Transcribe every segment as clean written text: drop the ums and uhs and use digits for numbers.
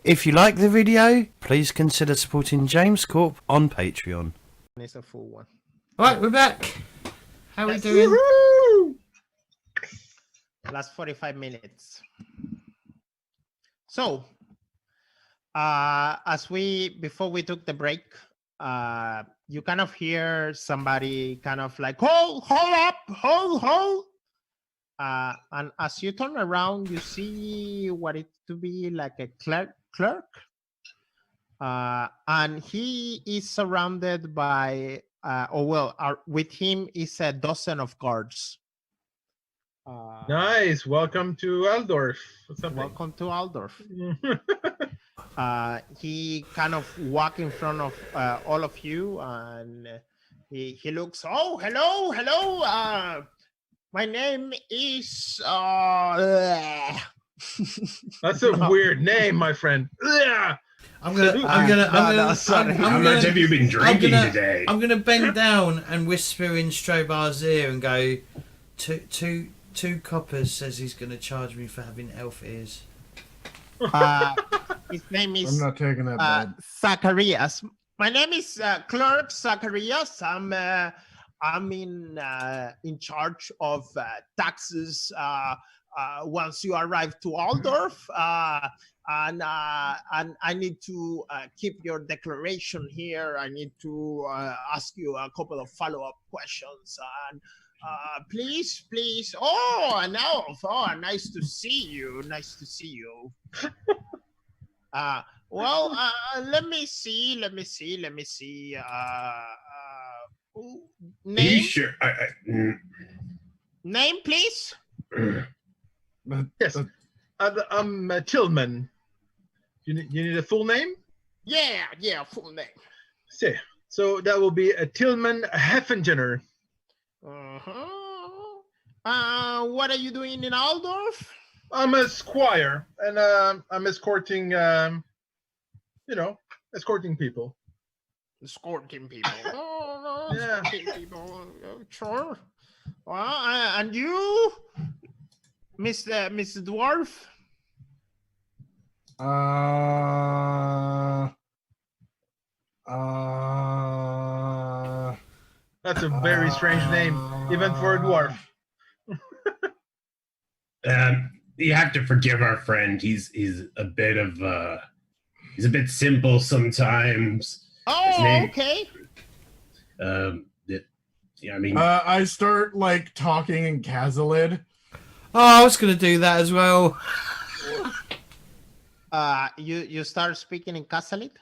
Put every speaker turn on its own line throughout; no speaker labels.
If you like the video, please consider supporting JamesCORP on Patreon.
It's a full one.
Right, we're back. How are we doing?
Woo-hoo! Last 45 minutes. So, before we took the break, you kind of hear somebody kind of like, hold up, hold. And as you turn around, you see what it to be like a clerk. And he is surrounded by, with him is a dozen of guards.
Nice. Welcome to Aldorf.
Welcome to Aldorf. He kind of walk in front of all of you, and he looks. Oh, hello. My name is.
That's a weird name, my friend.
I'm gonna.
Sorry.
How much have you been drinking today?
I'm gonna bend down and whisper in StrorBard's ear and go, two coppers says he's gonna charge me for having elf ears.
His name is.
I'm not taking that. Bob.
Zacharias. My name is Clerk Zacharias. I'm in charge of taxes. Once you arrive to Aldorf, and I need to keep your declaration here. I need to ask you a couple of follow-up questions. And please. Oh, an elf. Oh, nice to see you. Let me see. Name?
Sure?
Name, please.
Yes. I'm Tilmann. You need a full name?
Yeah, full name.
So that will be a Tilmann Heffengener.
What are you doing in Aldorf?
I'm a squire, and I'm escorting, escorting people.
Escorting people.
Yeah.
Escorting people. Sure. And you, Mr. Dwarf?
That's a very strange name, even for a dwarf.
You have to forgive our friend. He's a bit simple sometimes.
Oh, okay.
I start like talking in Kazalid.
Oh, I was gonna do that as well.
You start speaking in Kasalit?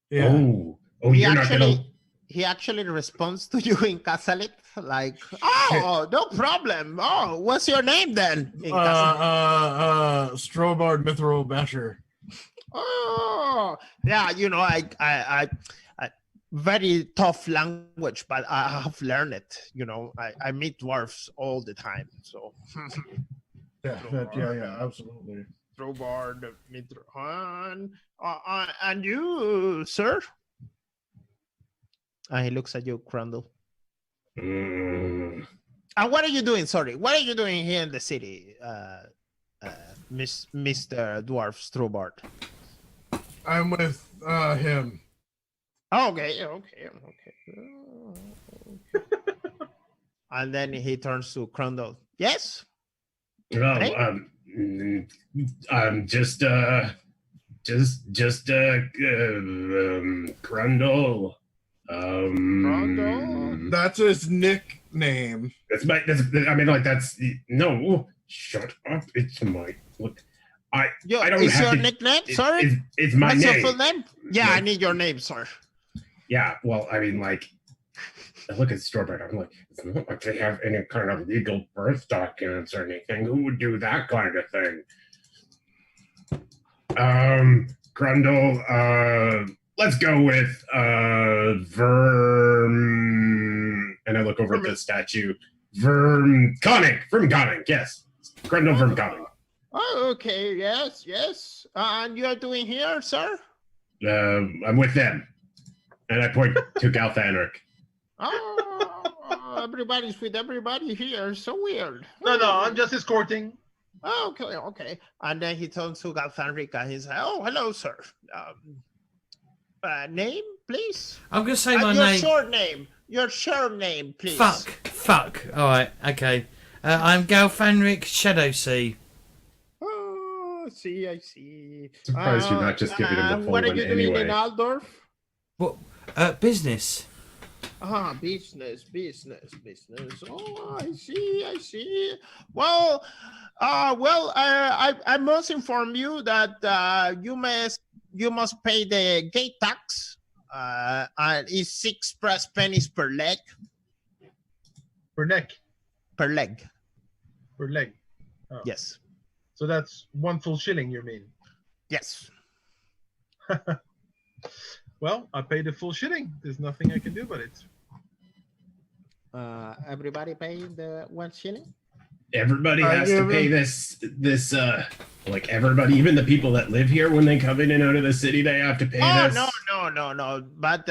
Yeah.
Oh, you're not gonna.
He actually responds to you in Kasalit, like, "Oh, no problem. Oh, what's your name then?" In
StrorBard Mithril Basher.
Oh, yeah. I very tough language, but I have learned it. I meet dwarfs all the time, so.
Yeah, absolutely.
StrorBard, and you, sir? And he looks at you, Chrundle. And what are you doing? Sorry, what are you doing here in the city, Mr. Dwarf StrorBard?
I'm with him.
Okay. And then he turns to Chrundle. Yes.
I'm just Chrundle.
That's his nickname.
No. Shut up! It's my look. I don't
is
have
your
to,
nickname? Sorry,
it's my
what's
name.
your full name? Yeah, I need your name, sir.
Yeah, well, I look at StrorBard. I'm like, it's not like they have any kind of legal birth documents or anything. Who would do that kind of thing? Chrundle, let's go with and I look over at the statue. Vermhett, yes. Chrundle Vermhett.
Oh, okay, yes. And you are doing here, sir?
I'm with them. And I point to Galthanric.
Oh, everybody's with everybody here. So weird.
No, I'm just escorting.
Oh, okay. And then he turns to Galthanric and he says, "Oh, hello, sir. Name, please.
I'm gonna say my
your
name.
short name. Your short name, please."
Fuck. All right, okay. I'm Galthanric Shadowsea.
Oh, I see.
Surprised you're not just giving him the full
What are
one
you doing
anyway.
in Aldorf?
What? Business.
Business. Oh, I see. Well, I must inform you that you must pay the gate tax. And it's 6 brass pennies per leg.
Per neck.
Per leg.
Per leg. Oh.
Yes.
So that's 1 full shilling, you mean?
Yes.
Well, I paid the full shilling. There's nothing I can do about it.
Everybody pay the 1 shilling?
Everybody has to pay this like everybody, even the people that live here, when they come in and out of the city, they have to pay this.
No. But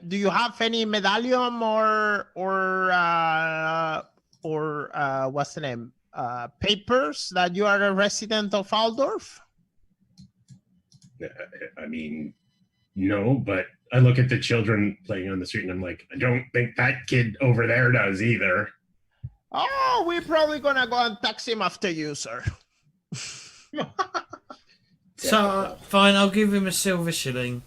do you have any medallion or what's the name? Papers that you are a resident of Aldorf?
I mean, no, but I look at the children playing on the street and I'm like, I don't think that kid over there does either.
Oh, we're probably gonna go and tax him after you, sir.
So fine, I'll give him a silver shilling.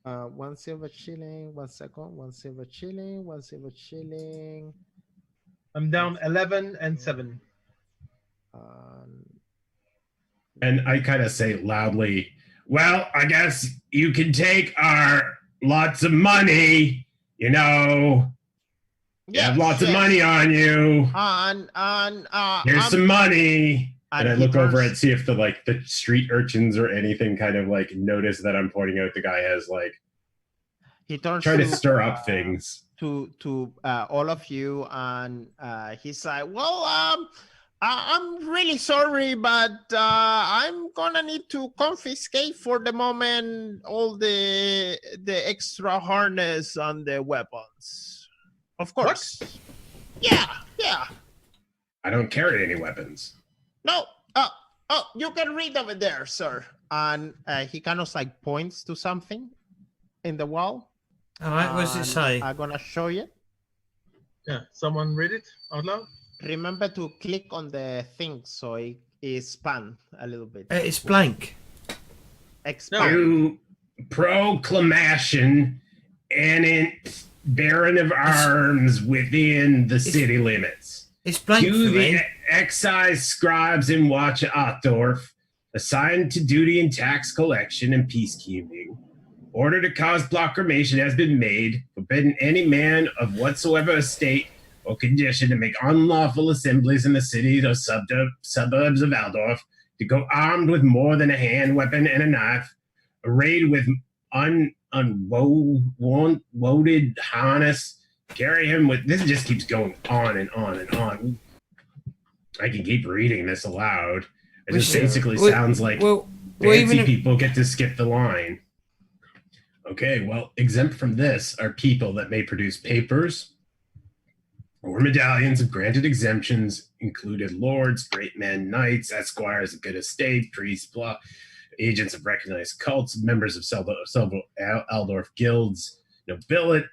1 silver shilling. 1 second. 1 silver shilling. 1 silver shilling.
I'm down 11 and 7.
And I kind of say loudly, well, I guess you can take our lots of money, you know. You have lots of money on you. Here's some money. And I look over and see if the street urchins or anything kind of like notice that I'm pointing out the guy has like
he turns
trying to stir up things
to all of you, and he's like, well, I'm really sorry, but I'm gonna need to confiscate for the moment all the extra harness on the weapons. Of course. What? Yeah.
I don't carry any weapons.
No. You can read over there, sir. And he kind of like points to something in the wall.
All right, what does it say?
I'm gonna show you.
Yeah, someone read it out loud.
Remember to click on the thing so it expands a little bit.
It's blank.
Expand.
To proclamation and Baron of Arms within the city limits.
It's blank
to
for
the
me.
excise scribes in Watch Altdorf, assigned to duty and tax collection and peacekeeping. Order to cause proclamation has been made, forbidding any man of whatsoever estate or condition to make unlawful assemblies in the cities or suburbs of Altdorf, to go armed with more than a hand weapon and a knife, arrayed with unwounded harness, carry him with. This just keeps going on and on and on. I can keep reading this aloud. It just basically sounds like fancy people get to skip the line. Okay, well, exempt from this are people that may produce papers or medallions of granted exemptions, included lords, great men, knights, esquires of good estate, priests, agents of recognized cults, members of several Aldorf guilds, nobility,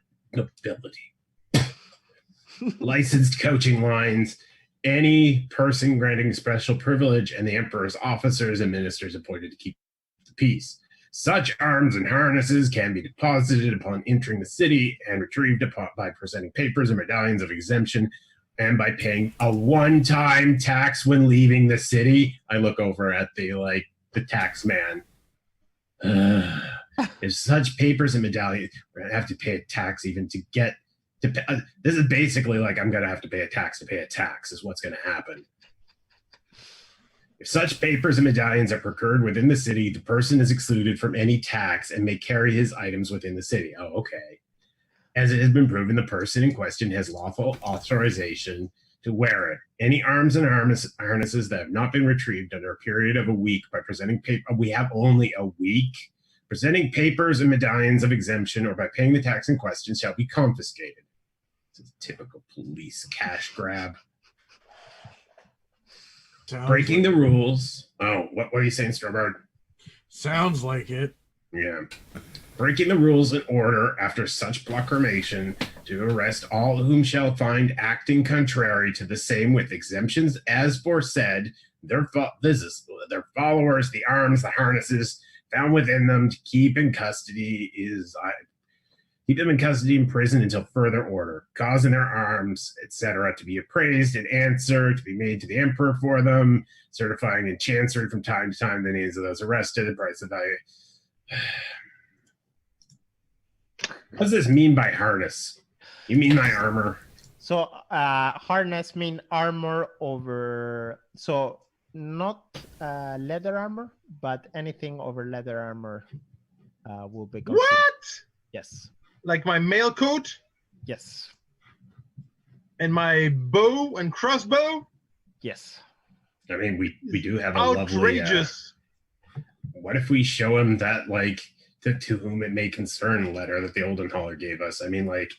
licensed coaching lines, any person granting special privilege, and the emperor's officers and ministers appointed to keep the peace. Such arms and harnesses can be deposited upon entering the city and retrieved by presenting papers or medallions of exemption and by paying a one-time tax when leaving the city. I look over at the tax man. If such papers and medallions, we're going to have to pay a tax even to get to pay. This is basically like I'm going to have to pay a tax to pay a tax is what's going to happen. If such papers and medallions are procured within the city, the person is excluded from any tax and may carry his items within the city. Oh, okay. As it has been proven, the person in question has lawful authorization to wear it. Any arms and harnesses that have not been retrieved under a period of a week by presenting paper, we have only a week, presenting papers and medallions of exemption or by paying the tax in question shall be confiscated. This is a typical police cash grab. breaking the rules. Oh, what are you saying, StrorBard?
Sounds like it.
Yeah. Breaking the rules in order after such proclamation to arrest all whom shall find acting contrary to the same with exemptions as foresaid, their followers, the arms, the harnesses found within them to keep in custody keep them in custody in prison until further order, causing their arms, etc., to be appraised and answer to be made to the emperor for them, certifying in chancery from time to time the names of those arrested, the price of value. What does this mean by harness? You mean my armor?
So harness mean armor over. So not leather armor, but anything over leather armor will be considered.
What?
Yes.
Like my mail coat
Yes.
and my bow and crossbow?
Yes.
I mean, we do have a lovely.
Outrageous.
What if we show him that, like, to whom it may concern letter that the Oldenhaller gave us? I mean, like,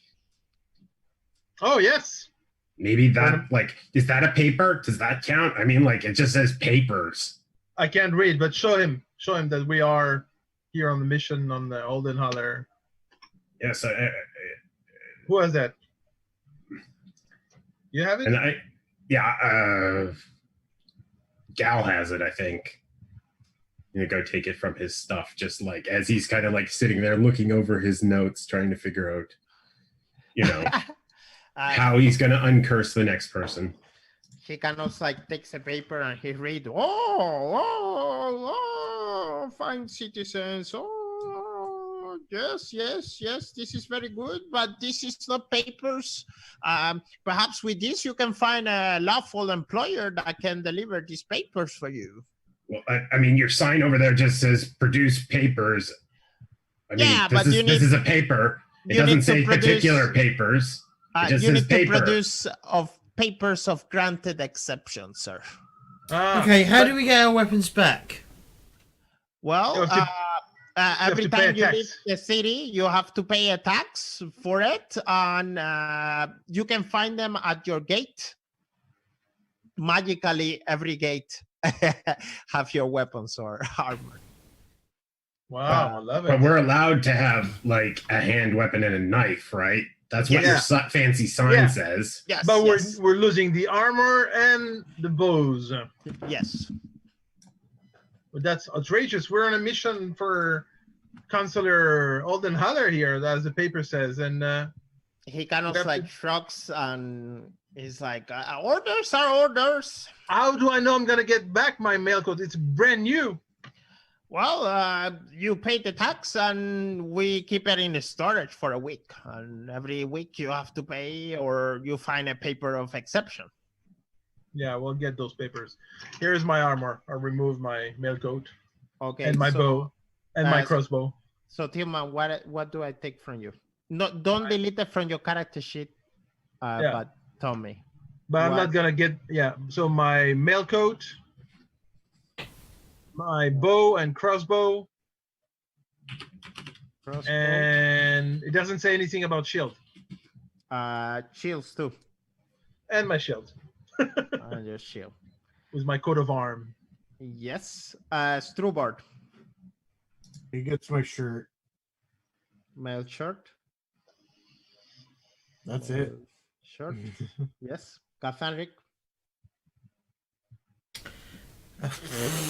Oh, yes.
maybe that, like, is that a paper? Does that count? I mean, like, it just says papers.
I can't read, but show him that we are here on the mission on the Oldenhaller.
Yes,
Who has that? You have it?
and Gal has it, I think. I'm gonna go take it from his stuff, just like as he's kind of like sitting there looking over his notes, trying to figure out, you know, how he's gonna uncurse the next person.
He kind of like takes a paper and he read. Fine citizens. Oh, yes. This is very good, but this is not papers. Perhaps with this you can find a lawful employer that can deliver these papers for you.
Well, I mean, your sign over there just says "produce papers." I mean,
Yeah,
this
but
this is a paper. It
you
doesn't
need to
say
produce-
particular papers. It just
You
says
need
paper.
to produce papers of granted exception, sir.
Okay, how do we get our weapons back?
Well,
You have to-
every
to pay
time
a
you
tax.
leave the city, you have to pay a tax for it, and you can find them at your gate. Magically, every gate have your weapons or armor.
Wow, I love
But
it.
we're allowed to have like a hand weapon and a knife, right? That's what
Yeah.
your fancy sign
Yeah.
says.
Yes,
But
yes,
we're losing the armor and the bows.
yes.
But that's outrageous. We're on a mission for Consular Oldenhaller here, as the paper says, and
He kind of
We have
like
to-
shrugs and he's like, "Orders are orders."
how do I know I'm gonna get back my mail coat? It's brand new.
Well, you pay the tax and we keep it in the storage for a week. And every week you have to pay or you find a paper of exception.
Yeah, we'll get those papers. Here's my armor. I'll remove my mail coat
Okay.
and my bow and my
so-
crossbow.
So Tilmann, what do I take from you? No, don't delete it from your character sheet.
Yeah.
But tell me.
But I'm
What?
not gonna get so my mail coat, my bow and crossbow,
Crossbow,
and it doesn't say anything about shield.
shields too.
And my shield
And your shield.
with my coat of arm.
Yes. StrorBard,
He gets my shirt.
mail shirt.
That's it.
Shirt. Yes. Kathanrik.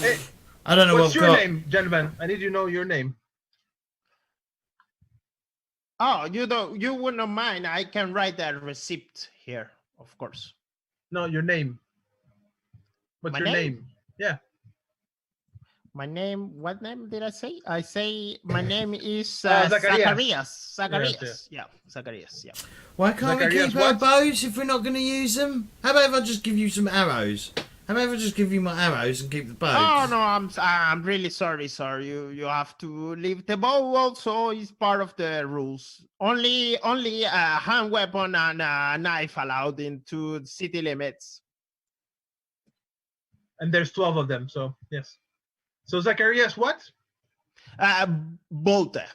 Hey,
I don't know
what's
what
your
I've got.
name, gentlemen? I need to know your name.
Oh, you wouldn't mind. I can write that receipt here, of course.
No, your name. What's
My
your
name?
name?
My name, what name did I say? I say my name is
Zacharias.
Zacharias. Yeah, Zacharias. Yeah.
Why can't we
Zacharias,
keep our
what?
bows if we're not going to use them? How about if I just give you some arrows? How about if I just give you my arrows and keep the bows?
Oh no, I'm really sorry, sir. You have to leave the bow. Also, is part of the rules. Only a hand weapon and a knife allowed into city limits.
And there's 12 of them, so yes. So Zacharias, what?
Bolte.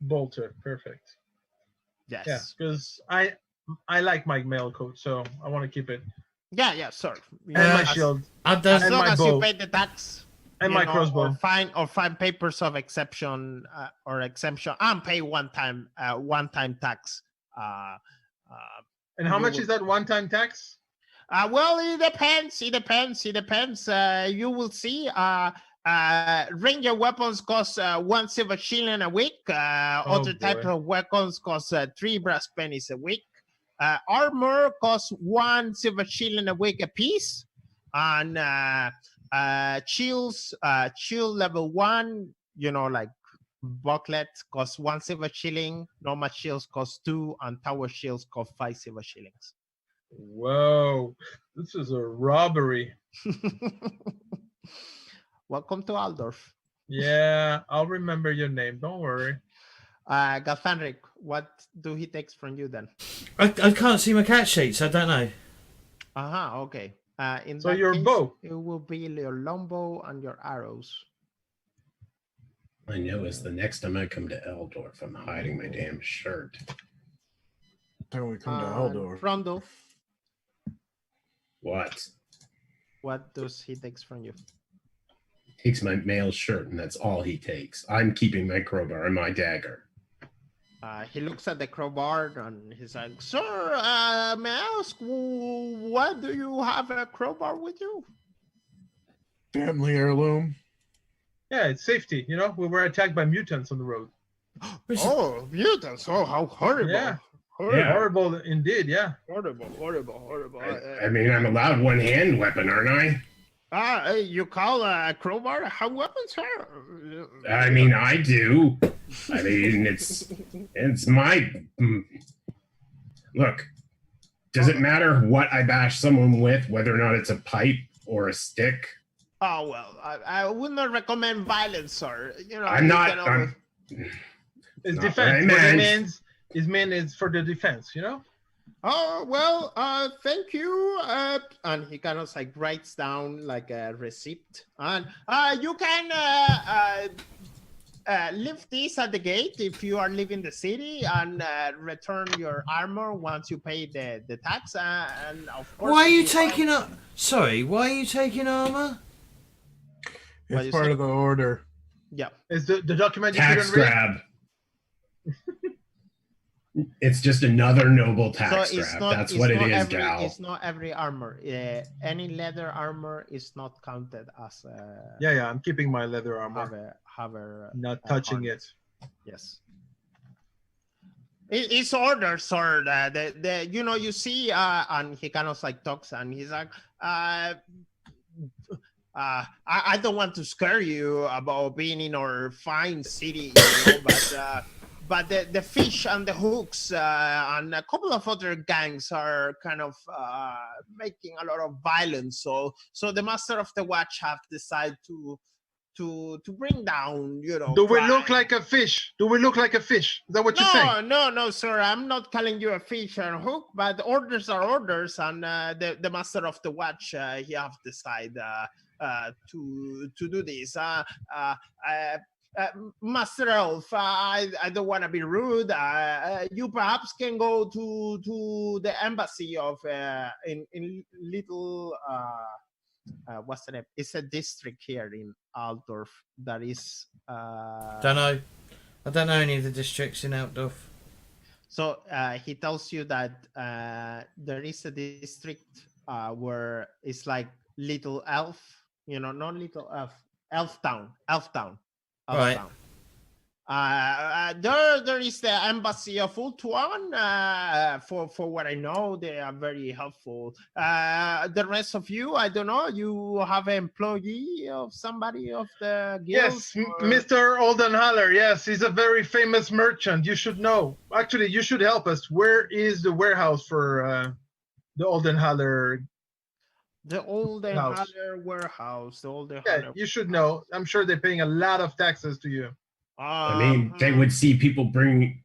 Bolter, perfect.
Yes.
Yeah, because I like my mail coat, so I want to keep it.
Yeah, sure. You
And
know,
my
as-
shield.
I
As
don't.
And
long
my
as
bow.
you pay the tax.
And
you
my
know,
crossbow.
or find papers of exception or exemption and pay one time tax.
And how
you
much
will-
is that one-time tax?
Well, it depends. You will see. Ranger weapons cost 1 silver shilling a week. Other types
boy.
of weapons cost 3 brass pennies a week. Armor costs 1 silver shilling a week a piece. And shields, shield level 1, you know, like bucklet costs 1 silver shilling. Normal shields cost 2, and tower shields cost 5 silver shillings.
Whoa, this is a robbery.
Welcome to Aldorf.
Yeah, I'll remember your name. Don't worry.
Galfanric, what do he takes from you then?
I can't see my cat sheets. I don't know.
Okay. In
So
that
your
case,
bow.
it will be your longbow and your arrows.
I know is the next time I come to Eldorf, I'm hiding my damn shirt.
Then we come to
And
Eldor.
Chrundle,
What?
what does he takes from you?
Takes my male shirt, and that's all he takes. I'm keeping my crowbar and my dagger.
He looks at the crowbar and he's like, "Sir, may I ask, why do you have a crowbar with you?"
Family heirloom.
Yeah, it's safety. You know, we were attacked by mutants on the road.
Oh, mutants! Oh, how horrible!
Yeah.
Yeah.
Horrible indeed. Yeah.
Horrible!
I mean, I'm allowed one hand weapon, aren't I?
You call a crowbar a weapon, sir?
I mean, I do. I mean, it's my. Look, does it matter what I bash someone with, whether or not it's a pipe or a stick?
Oh well, I would not recommend violence, sir. You know,
I'm
you
not.
can always-
It's
Not
defense.
what I
What it
meant.
means is for the defense. You know.
Oh well, thank you. And he kind of like writes down like a receipt, and you can leave this at the gate if you are leaving the city, and return your armor once you pay the tax. And of course,
Why are you
if
taking up? Sorry, why are you taking armor?
What you
It's part
say?
of the order.
Yeah.
Is the document you
Tax
couldn't read?
grab. It's just another noble tax
So it's
grab.
not.
That's
it's
what it
not
is,
every,
gal.
It's not every armor. Any leather armor is not counted as a
Yeah. I'm keeping my leather armor.
have a
Not touching
harness.
it.
Yes. It's orders, sir. The you know, you see, and he kind of like talks, and he's like, I don't want to scare you about being in our fine city, you know, but the fish and the hooks and a couple of other gangs are kind of making a lot of violence. So the master of the watch have decided to bring down, you know.
Do we
crime.
look like a fish? Do we look like a fish? Is that what you're saying?
No, sir. I'm not calling you a fish or a hook, but orders are orders, and the master of the watch he have decided to do this. Master Elf, I don't want to be rude. You perhaps can go to the embassy of in little what's the name? It's a district here in Altdorf that is.
Don't know. I don't know any of the districts in Altdorf.
So he tells you that there is a district where it's like Little Elf, you know, not Little Elf, Elf Town.
Right.
There is the embassy of Ultuan. For what I know, they are very helpful. The rest of you, I don't know. You have an employee of somebody of the guild?
Yes, Mr. Oldenhaller. Yes, he's a very famous merchant. You should know. Actually, you should help us. Where is the warehouse for the Oldenhaller?
The Oldenhaller warehouse. The
Yeah,
Oldenhaller.
you should know. I'm sure they're paying a lot of taxes to you.
I mean, they would see people bring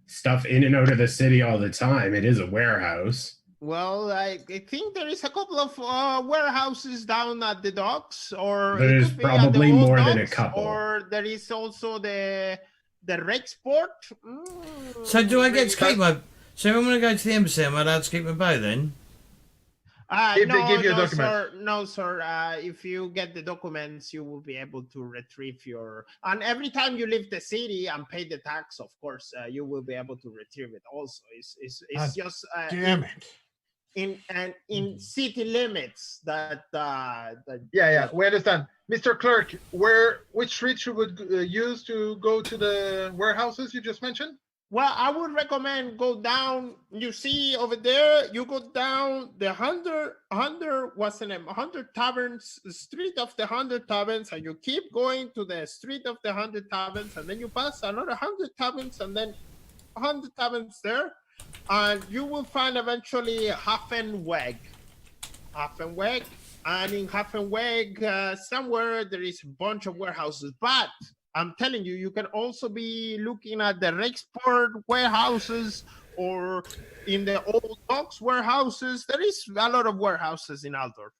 stuff in and out of the city all the time. It is a warehouse.
Well, I think there is a couple of warehouses down at the docks, or it
There's
could be at the
probably
old
more than a
docks,
couple.
Or there is also the Rexport.
So do I get to keep my? So if I'm going to go to the embassy, am I allowed to keep my bow then?
If they give you
no,
documents.
sir. No, sir. If you get the documents, you will be able to retrieve your. And every time you leave the city and pay the tax, of course, you will be able to retrieve it. Also, it's just
Damn it.
in city limits that.
Yeah, we understand. Mr. Clerk, which street should we use to go to the warehouses you just mentioned?
Well, I would recommend go down. You see over there, you go down the 100 Taverns, the street of the 100 Taverns, and you keep going to the street of the 100 Taverns, and then you pass another 100 Taverns, and then 100 Taverns there, and you will find eventually Heffenweg. And in Heffenweg, somewhere there is a bunch of warehouses, but I'm telling you, you can also be looking at the Rexport warehouses or in the old docks warehouses. There is a lot of warehouses in Altdorf,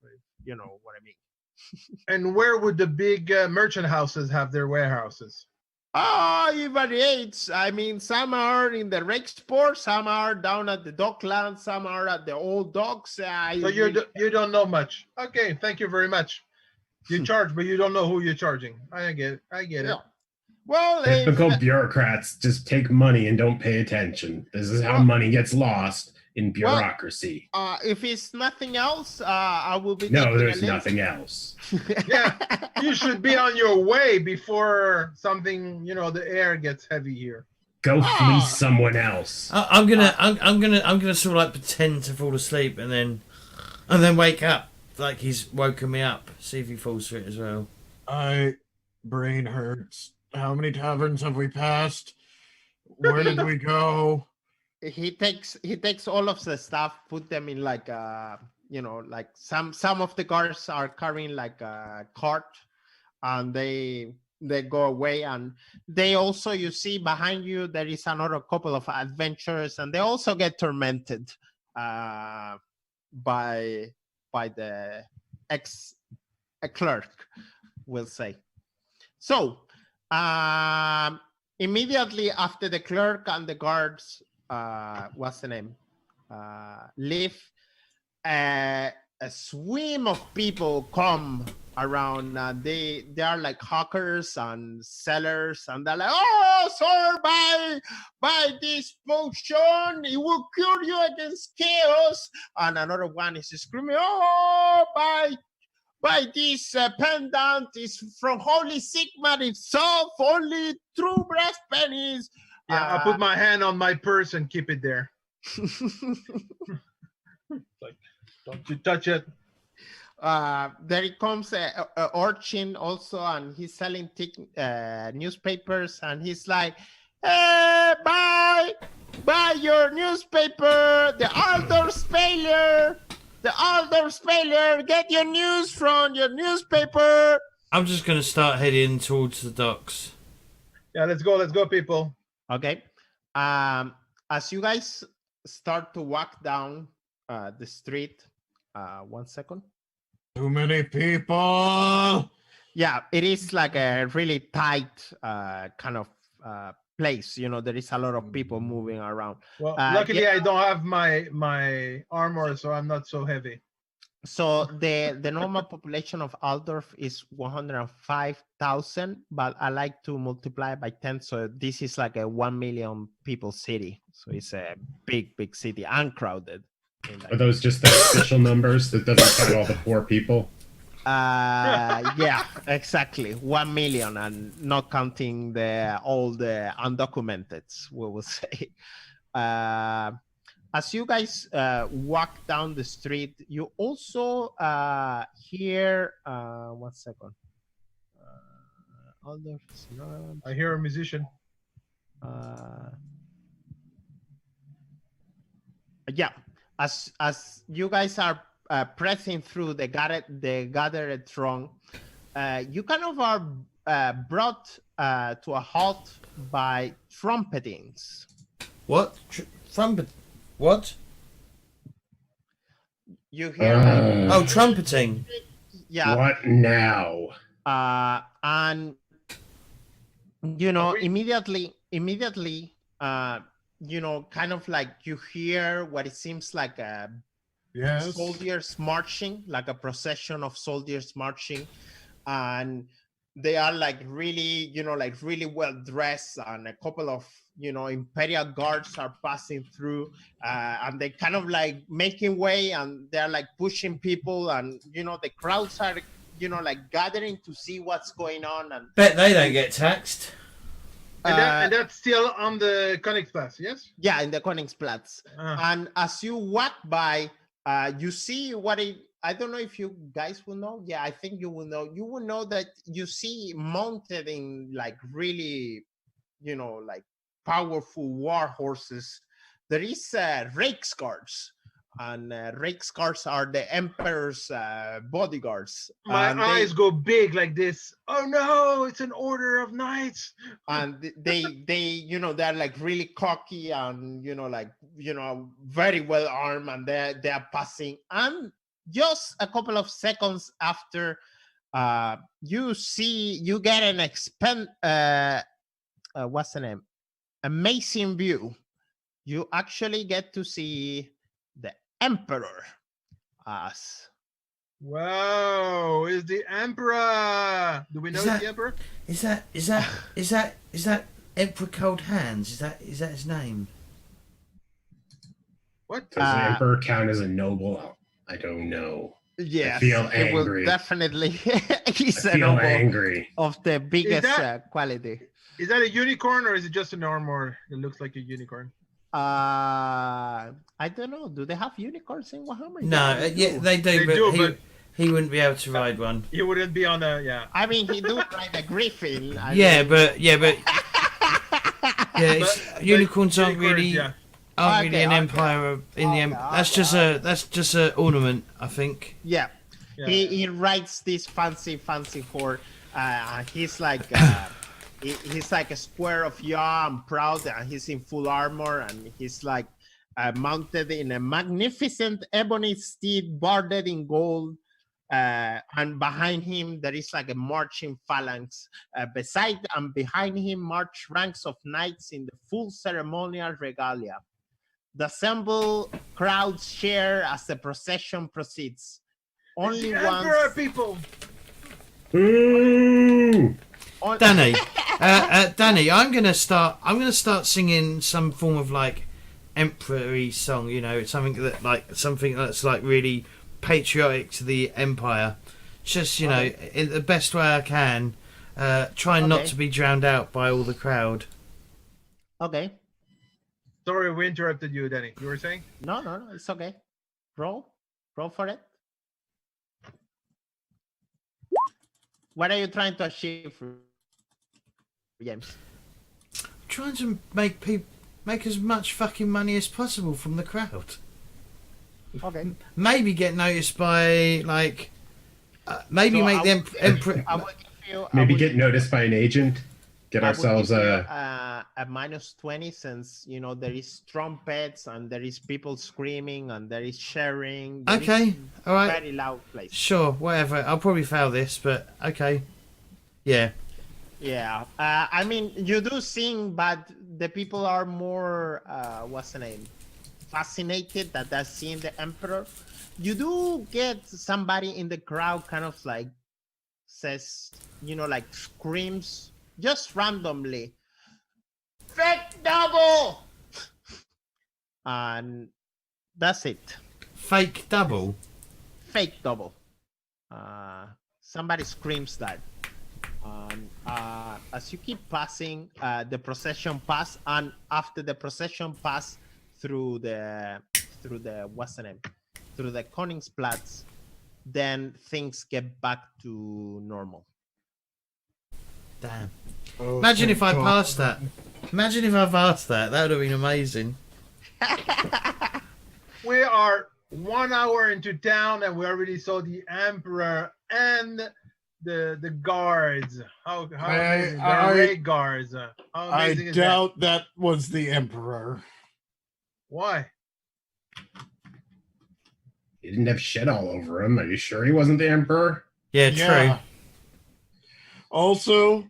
you know what I mean.
And where would the big merchant houses have their warehouses?
It variates. I mean, some are in the Rexport, some are down at the docklands, some are at the old docks.
So you don't know much. Okay, thank you very much. You charge, but you don't know who you're charging. I get it.
Well,
Typical bureaucrats just take money and don't pay attention. This is how money gets lost in bureaucracy.
If it's nothing else, I will be.
No, there's nothing else.
Yeah, you should be on your way before something, the air gets heavy here.
Go fleece someone else.
I'm gonna sort of like pretend to fall asleep and then wake up like he's woken me up. See if he falls through it as well.
Brain hurts. How many taverns have we passed? Where did we go?
He takes all of the stuff, put them in like like some of the guards are carrying like a cart, and they go away, and they also, you see behind you there is another couple of adventurers, and they also get tormented by the clerk, we'll say. So immediately after the clerk and the guards what's the name leave, a swim of people come around. They are like hawkers and sellers, and they're like, oh sir, buy this potion, it will cure you against chaos. And another one is screaming, oh, buy this pendant, is from Holy Sigmar itself, only true brass pennies.
Yeah, I'll put my hand on my purse and keep it there. Like, don't you touch it.
There comes a urchin also, and he's selling newspapers, and he's like, hey, buy your newspaper, the Aldor's failure. The Aldor's failure. Get your news from your newspaper.
I'm just going to start heading towards the docks.
Yeah, let's go, people.
Okay. As you guys start to walk down the street, 1 second.
Too many people.
Yeah, it is like a really tight kind of place. There is a lot of people moving around.
Well, luckily I don't have my armor, so I'm not so heavy.
So the normal population of Altdorf is 105,000, but I like to multiply by 10. So this is like a 1 million people city. So it's a big city, uncrowded.
Are those just the official numbers? That doesn't count all the poor people?
Yeah, exactly. 1 million, and not counting all the undocumented, we will say. As you guys walk down the street, you also hear 1 second.
I hear a musician.
Yeah, as you guys are pressing through the gathered throng, you kind of are brought to a halt by trumpetings.
What? Trumpet? What?
You hear
trumpeting.
Yeah.
What now?
And immediately, kind of like you hear what it seems like a
Yes.
soldiers marching, like a procession of soldiers marching, and they are like really, like really well dressed, and a couple of imperial guards are passing through, and they kind of like making way, and they're like pushing people, and the crowds are like gathering to see what's going on, and
Bet they don't get taxed.
And that's still on the Königsplatz, yes?
yeah, in the Koningsplatz.
Ah.
And as you walk by, you see I don't know if you guys will know. Yeah, I think you will know. You will know that you see mounted in like really, like powerful war horses. There is Reichsguards, and Reichsguards are the emperor's bodyguards.
My
And
eyes go big like this. Oh no, it's an order of knights.
and they they're like really cocky, and very well armed, and they're passing, and just a couple of seconds after, you get an what's the name, amazing view. You actually get to see the emperor as
Wow, is the emperor? Do we know
Is
it's
that-
the emperor?
Is that Emperor Cold Hands? Is that his name?
What?
Does the emperor count as a noble? I don't know.
yes,
feel
it will
angry.
definitely he's
I
a
feel
noble
angry.
of the biggest
that-
quality.
Is that a unicorn or is it just an armor that looks like a unicorn?
I don't know. Do they have unicorns in Warhammer?
No,
do.
they do,
They
but,
do,
he wouldn't be able to ride one.
You wouldn't be on a
I mean, he do ride a griffin.
Yeah, but it's, unicorns aren't
unicorns,
really
yeah.
an
Okay.
empire in the that's just a ornament, I think.
yeah.
Yeah.
He rides this fancy horse. He's like he's like a square of yaw and proud, and he's in full armor, and he's like mounted in a magnificent ebony steed barded in gold. And behind him there is like a marching phalanx. Beside and behind him march ranks of knights in the full ceremonial regalia. The assembled crowds cheer as the procession proceeds. Only
It's the emperor,
once.
people.
Ooh!
Danny, Danny, I'm gonna start singing some form of like emperor-y song. Something that's like really patriotic to the empire. Just in the best way I can. Trying not
Okay.
to be drowned out by all the crowd.
Okay.
Sorry, we interrupted you, Danny. You were saying?
No, it's okay. Roll for it. What are you trying to achieve, James?
Trying to make as much fucking money as possible from the crowd.
Okay.
Maybe get noticed by maybe
So
make
I
the emperor.
I will give you.
Maybe get noticed by an agent. Get ourselves
a -20, since there is trumpets and there is people screaming and there is sharing. There
Okay,
is
all right.
Very loud place.
Sure, whatever. I'll probably fail this, but okay. Yeah.
Yeah. I mean, you do sing, but the people are more what's the name? Fascinated that they're seeing the emperor. You do get somebody in the crowd kind of like says, like screams just randomly, "Fake double!" And that's it.
Fake double.
Fake double. Somebody screams that. As you keep passing, the procession pass, and after the procession pass through the what's the name? Through the Königsplatz, then things get back to normal.
Damn.
Oh,
Imagine
thank
if I
God.
passed that. Imagine if I passed that. That would have been amazing.
We are 1 hour into town and we already saw the emperor and the guards. How amazing. The array guards. How
I
amazing is
doubt that was the emperor.
that? Why?
He didn't have shit all over him. Are you sure he wasn't the emperor?
Yeah, true.
Also,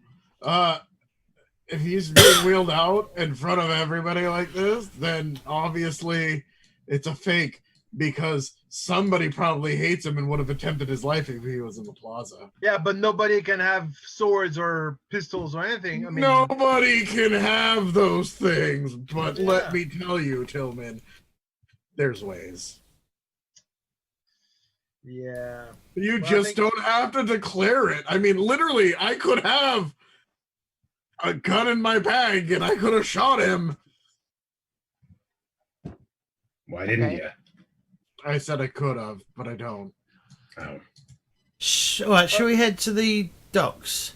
if he's being wheeled out in front of everybody like this, then obviously it's a fake. because somebody probably hates him and would have attempted his life if he was in the plaza.
Yeah, but nobody can have swords or pistols or anything. I mean,
Nobody can have those things, but
Yeah.
let me tell you, Tilmann, there's ways.
yeah.
You
Well, I
just
think-
don't have to declare it. I mean, literally, I could have a gun in my bag and I could have shot him.
Why didn't
Okay.
you?
I said I could have, but I don't.
Oh,
All right, shall we head to the docks?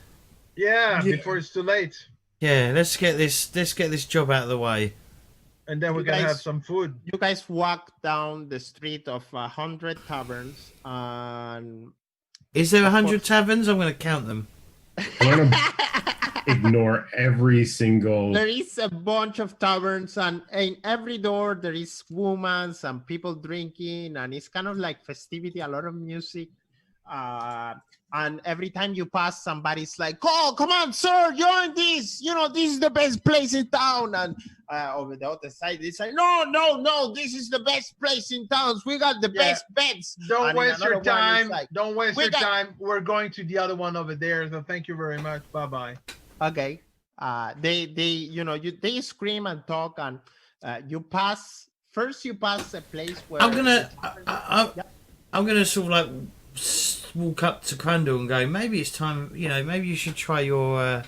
Yeah,
Yeah.
before it's too late.
Yeah, let's get this job out of the way.
And then we
You
can have
guys-
some food.
You guys walk down the street of 100 taverns, and
Is there
Of
100
course.
taverns? I'm going to count them.
I want to ignore every single.
there is a bunch of taverns, and in every door there is women, some people drinking, and it's kind of like festivity, a lot of music. And every time you pass, somebody's like, "Oh, come on, sir, join this! You know, this is the best place in town." And over the other side, they say, "No, this is the best place in town. We got the
Yeah.
best beds."
Don't
And in
waste your
another one, it's
time.
like,
Don't waste
"We
your
got-"
time. We're going to the other one over there. So thank you very much. Bye bye.
Okay. They they scream and talk, and you pass. First, you pass a place where
I'm gonna
Yeah.
I'm gonna sort of like walk up to Chrundle and go, maybe it's time, maybe you should try your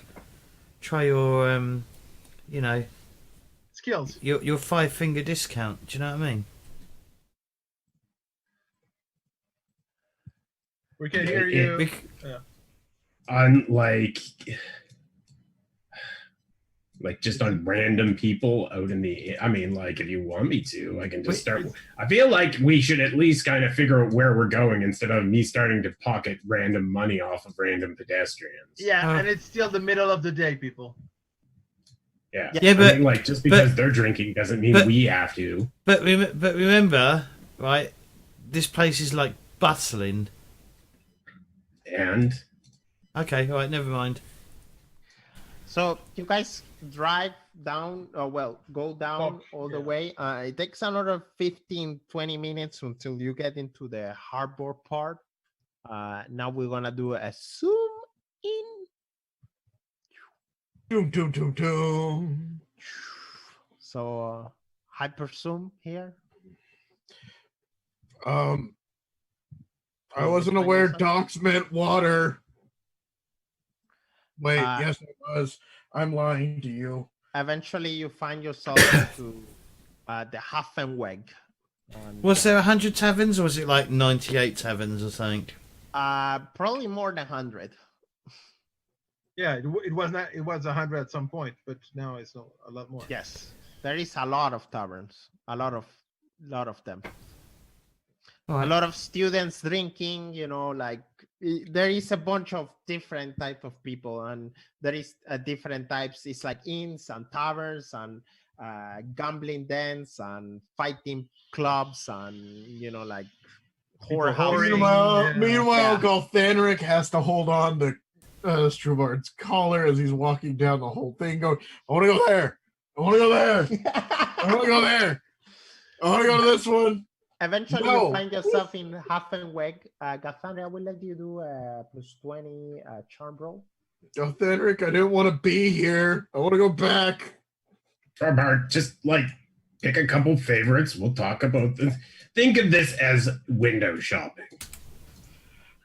Skills.
your 5-finger discount. Do you know what I mean?
We can
Yeah,
hear
yeah.
you.
We c-
On like just on random people out in the. I mean, like if you want me to, I can just start. I feel like we should at least kind of figure out where we're going instead of me starting to pocket random money off of random pedestrians.
Yeah,
Uh,
and it's still the middle of the day, people.
Yeah,
Yeah,
I
but-
mean, like just because
but-
they're drinking doesn't mean
but-
we have to.
But remember, right? This place is like bustling.
And
Okay, all right, never mind.
So you guys drive down, go down all the
yeah.
way. It takes another 15-20 minutes until you get into the harbor part. Now we're gonna do a zoom in.
Doom, doom, doom, doom.
So hyper zoom here.
I wasn't aware docks meant water. Wait,
Uh,
yes, it was. I'm lying to you.
Eventually, you find yourself into the Heffenweg. And,
Was there 100 taverns, or was it like 98 taverns or something?
probably more than 100.
Yeah, it was not. It was 100 at some point, but now it's a lot more.
Yes, there is a lot of taverns. A lot of them.
All
A
right.
lot of students drinking. There is a bunch of different type of people, and there is different types. It's like inns and taverns and gambling dens and fighting clubs and like
People
whorehouses.
whoring.
Meanwhile,
Yeah.
Golthanric has to hold on to StrorBard's collar as he's walking down the whole thing, going, I want to go there. I want to go there. I want to go there. I want to go to this one.
Eventually,
No.
you find yourself in Heffenweg. Gathania, I will let you do a +20 charm roll.
Golthanric, I didn't want to be here. I want to go back.
StrorBard, just like pick a couple favorites. We'll talk about this. Think of this as window shopping.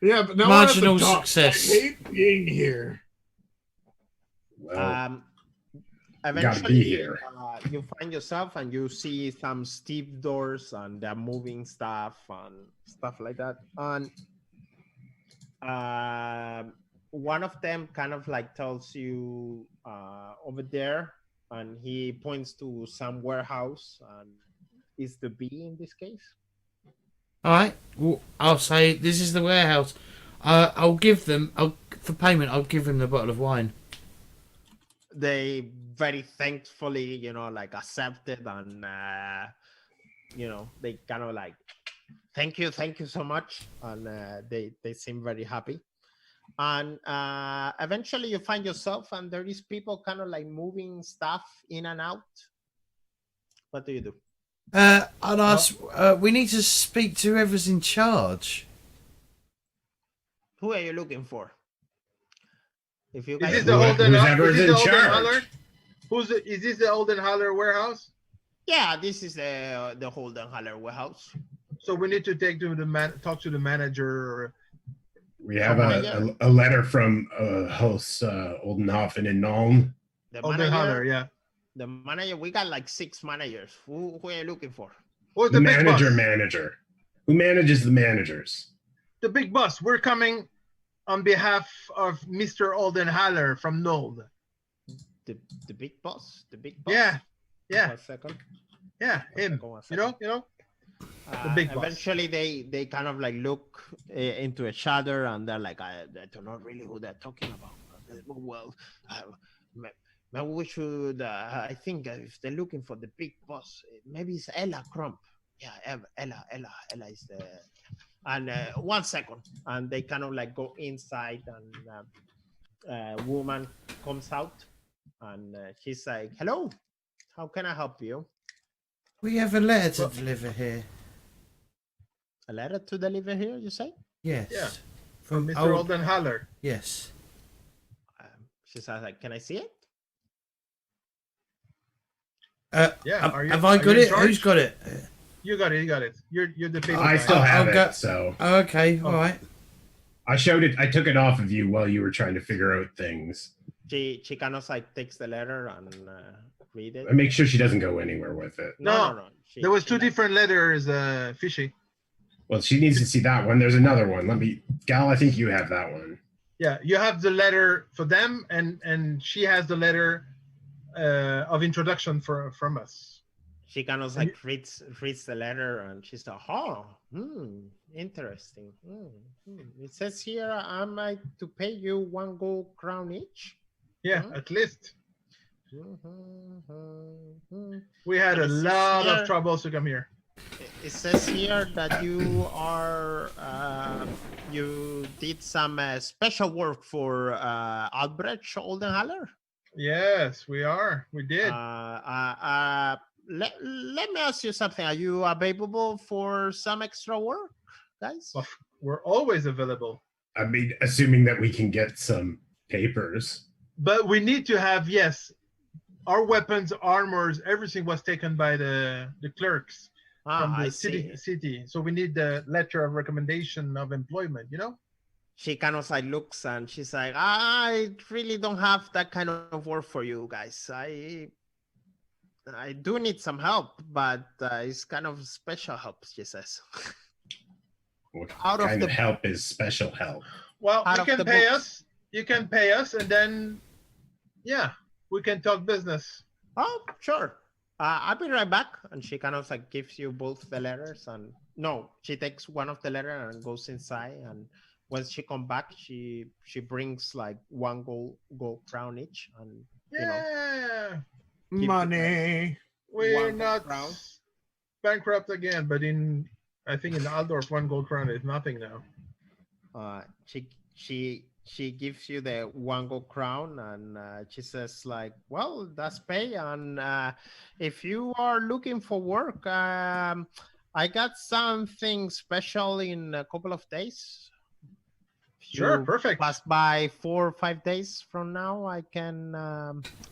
Yeah, but now
Marginal
I'm at the docks.
success.
I hate being here.
Well,
Eventually,
here.
You find yourself and you see some steep doors and they're moving stuff and stuff like that. And one of them kind of like tells you over there, and he points to some warehouse, and is the B in this case.
All right. Well, I'll say this is the warehouse. I'll give them. For payment, I'll give them the bottle of wine.
They very thankfully, accept it, and they kind of like, thank you so much, and they seem very happy. And eventually, you find yourself, and there is people kind of like moving stuff in and out. What do you do?
I'd ask. We need to speak to whoever's in charge.
Who are you looking for? If you
Is
guys
this the Holden?
Whoever's
Is this
in
the Holden
charge.
Haller? Is this the Holden Haller warehouse?
Yeah, this is the Heldenhammer warehouse.
So we need to take to the talk to the manager.
We have a letter from hosts Oldenhofen and Nuln.
The
Holden Haller, yeah.
The manager. We got like 6 managers. Who are you looking for?
Who's
The
the big boss?
manager. Who manages the managers?
The big boss. We're coming on behalf of Mr. Holden Haller from Nold.
The big boss. The big boss.
Yeah, yeah,
1 second.
yeah. Him.
One
You
second.
know. The big boss.
Eventually, they kind of like look into each other, and they're like, I don't know really who they're talking about. Well, maybe we should. I think if they're looking for the big boss, maybe it's Ella Crump. Yeah, Ella is the. And 1 second, and they kind of like go inside, and a woman comes out, and she's like, "Hello, how can I help you?"
We have a letter to deliver here.
A letter to deliver here, you say?
Yes.
Yeah.
From
Mr.
old-
Holden Haller.
Yes.
She says, like, "Can I see it?"
Yeah. Are you,
have I
are
got
you in
it?
charge?
Who's got it?
You got it. You got it. You're the paper
I
guy.
still have
I'll go-
it, so
Oh, okay. All right.
I showed it. I took it off of you while you were trying to figure out things.
She kind of like takes the letter and read it.
I make sure she doesn't go anywhere with it.
No.
There was
She
two
like-
different letters, Fishy.
Well, she needs to see that one. There's another one. Gal, I think you have that one.
Yeah, you have the letter for them, and she has the letter of introduction from us.
She kind of like reads the letter, and she's like, "Oh, interesting. It says here I might to pay you 1 gold crown each."
Yeah,
Mhm.
at least.
Mhm.
We had a
It says
lot
here-
of troubles to come here.
It says here that you are you did some special work for Albrecht Oldenhaller.
Yes, we are. We did.
Let me ask you something. Are you available for some extra work, guys?
Well, we're always available.
I mean, assuming that we can get some papers.
But we need to have, yes, our weapons, armors, everything was taken by the clerks from
I
the
see.
city. So we need the letter of recommendation of employment, you know?
She kind of like looks and she's like, I really don't have that kind of work for you guys. I do need some help, but it's kind of special help, she says.
What
Out of
kind of
the-
help is special help?
Well,
Out
you
of
can
the
pay
books.
us. You can pay us, and then, yeah, we can talk business.
Oh, sure. I'll be right back. And she kind of like gives you both the letters. And no, she takes one of the letter and goes inside. And when she come back, she brings like 1 gold crown each. And
Yeah,
Keep
Money.
we're
1
not
crown.
bankrupt again, but I think in Aldorf, 1 gold crown is nothing now.
She gives you the 1 gold crown, and she says like, well, that's pay. And if you are looking for work, I got something special in a couple of days. If
Sure,
you
perfect.
pass by 4 or 5 days from now, I can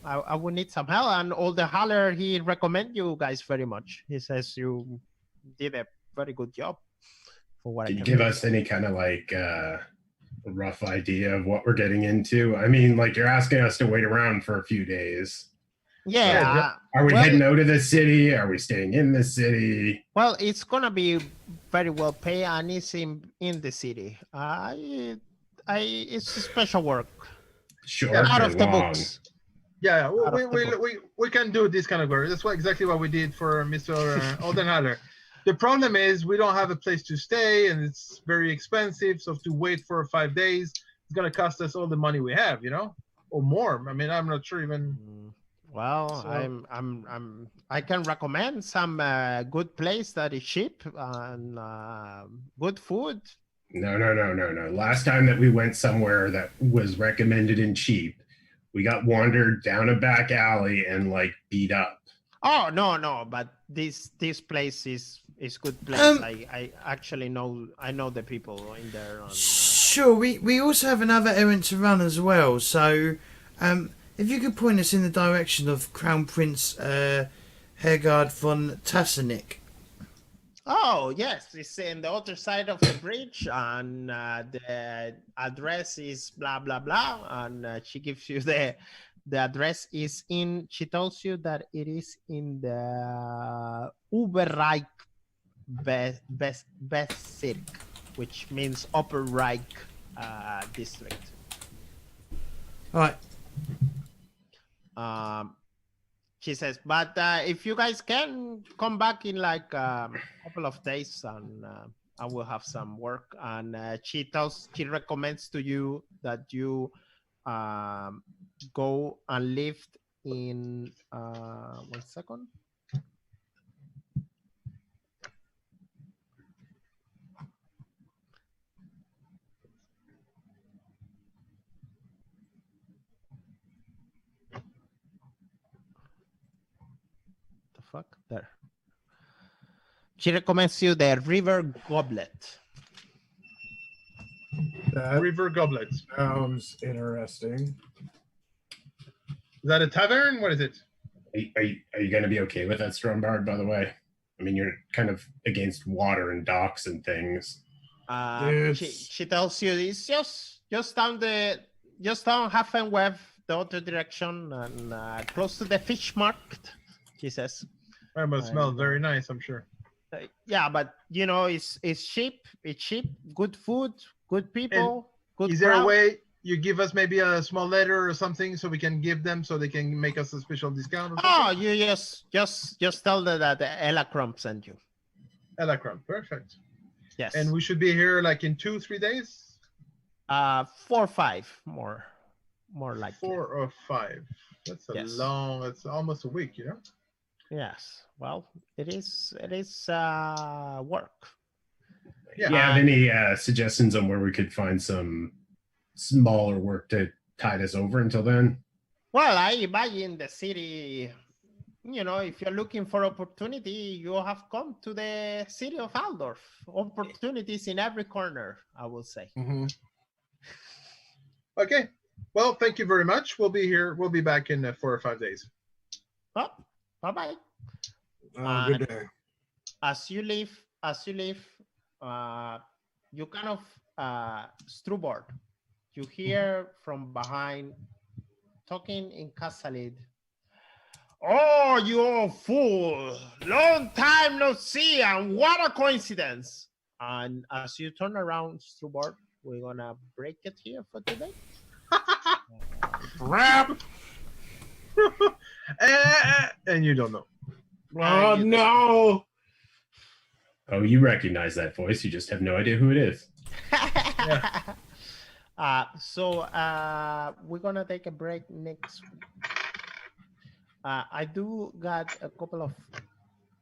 I will need some help. And all the Haller, he recommend you guys very much. He says you did a very good job for what
Can
I
you
can
give
do.
us any kind of like a rough idea of what we're getting into? I mean, like you're asking us to wait around for a few days.
Yeah.
Are we
Well-
heading out of the city? Are we staying in the city?
Well, it's gonna be very well paid, and it's in the city. It's a special work
Short
out
or
of the
long?
books.
Yeah,
Out of the
we can do this kind of work. That's exactly what we did for Mr. Oldenhaller. The problem is we don't have a place to stay, and it's very expensive. So to wait for 5 days, it's gonna cost us all the money we have, you know, or more. I mean, I'm not sure even.
Well,
So-
I can recommend some good place that is cheap and good food.
No. Last time that we went somewhere that was recommended and cheap, we got wandered down a back alley and like beat up.
Oh no, but this place is good place. I actually know the people in there.
Sure, we also have another errand to run as well. So, if you could point us in the direction of Crown Prince Hergard von Tassenik.
Oh yes, it's in the other side of the bridge, and the address is blah blah blah, and she gives you the address is in. She tells you that it is in the Uberreich Bezirk, which means Upper Reich district.
All right.
She says, but if you guys can come back in like a couple of days, and I will have some work. And she recommends to you that you go and live in 1 second. Fuck there. She recommends you the River Goblet.
That
River Goblet. Is
sounds interesting.
that a tavern? What is it?
Are you going to be okay with that, StrorBard, by the way? I mean, you're kind of against water and docks and things.
She tells you it's just down Heffengener, the other direction, and close to the fish market. She says.
It must smell very nice, I'm sure.
Yeah, but you know, it's cheap. It's cheap. Good food, good people. Good.
Is there a way you give us maybe a small letter or something so we can give them so they can make us a special discount? Or
oh, you just tell them that Ella Crump sent you.
Ella Crump, perfect.
Yes.
And we should be here like in 2-3 days.
4 or 5 more like
4 or 5. That's a long. That's almost a week, you know.
Yes. Well, it is work.
Yeah. Do you have any suggestions on where we could find some smaller work to tide us over until then?
Well, I imagine the city, you know, if you're looking for opportunity, you have come to the city of Aldorf. Opportunities in every corner, I will say.
Mm-hmm.
Okay. Well, thank you very much. We'll be here. We'll be back in 4 or 5 days.
Oh, bye-bye.
Good day.
As you leave, you kind of StrorBard. You hear from behind, talking in Casalid. Oh, you old fool! Long time no see, and what a coincidence! And as you turn around, StrorBard, we're gonna break it here for today.
Crap!
And you don't know.
Oh no!
Oh, you recognize that voice. You just have no idea who it is.
So we're gonna take a break next. I do got a couple of,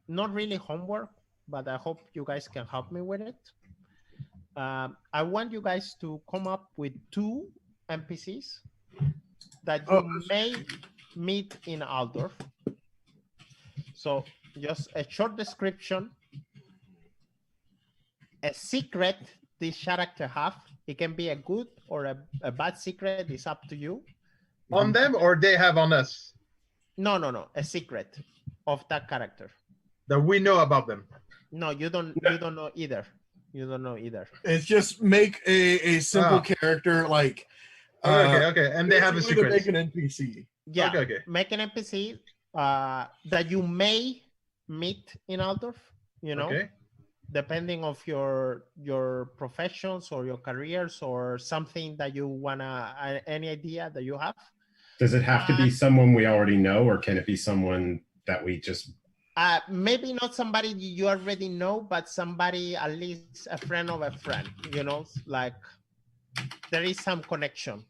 not really homework, but I hope you guys can help me with it. I want you guys to come up with 2 NPCs that you may meet in Aldorf. So just a short description, a secret this character have. It can be a good or a bad secret. It's up to you.
On them or they have on us?
No. A secret of that character.
That we know about them.
No, you don't know either. You don't know either.
It's just make a simple character like.
Okay. And they have a secret.
Make an NPC.
Yeah.
Okay.
Make an NPC that you may meet in Aldorf. You know.
Okay.
Depending of your professions or your careers or something that you wanna, any idea that you have.
Does it have to be someone we already know, or can it be someone that we just...
Maybe not somebody you already know, but somebody, at least a friend of a friend, you know, like there is some connection.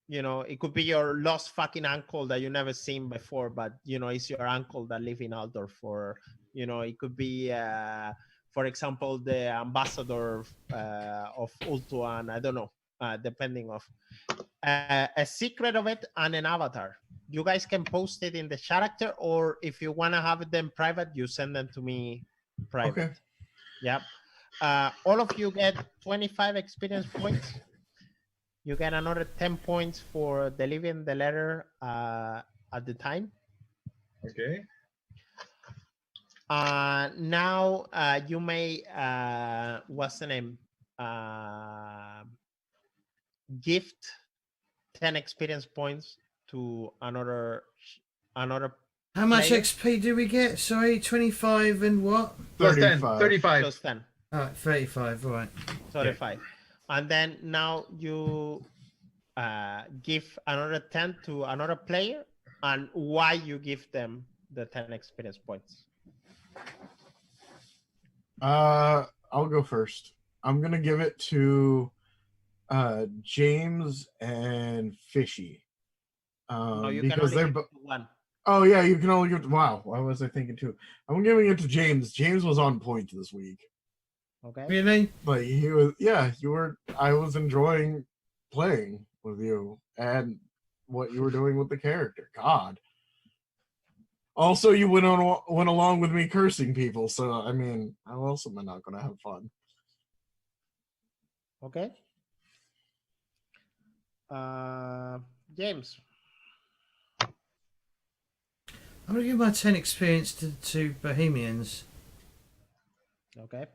You know, it could be your lost fucking uncle that you never seen before, but you know, it's your uncle that live in Aldorf, or you know, it could be, for example, the ambassador of Ultuan. I don't know, depending of a secret of it and an avatar. you guys can post it in the character, or if you want to have them private, you send them to me private.
Okay.
Yep. All of you get 25 experience points. You get another 10 points for delivering the letter at the time.
Okay.
Now you may what's the name? Gift 10 experience points to another.
How much
player.
XP do we get? Sorry, 25 and what?
Plus 10,
35.
35.
Plus 10.
Alright, 35, right.
35. And then now you give another 10 to another player, and why you give them the 10 experience points.
I'll go first. I'm gonna give it to James and Fishy.
No, you
Because
can
they're
only give one.
Oh yeah, you can only give. Wow, why was I thinking two? I'm giving it to James. James was on point this week.
Okay.
Really?
But he was. Yeah, you were. I was enjoying playing with you and what you were doing with the character. God. Also, you went along with me cursing people. So I mean, how else am I not going to have fun?
Okay. James.
I'm going to give my 10 experience to Bohemians.
Okay.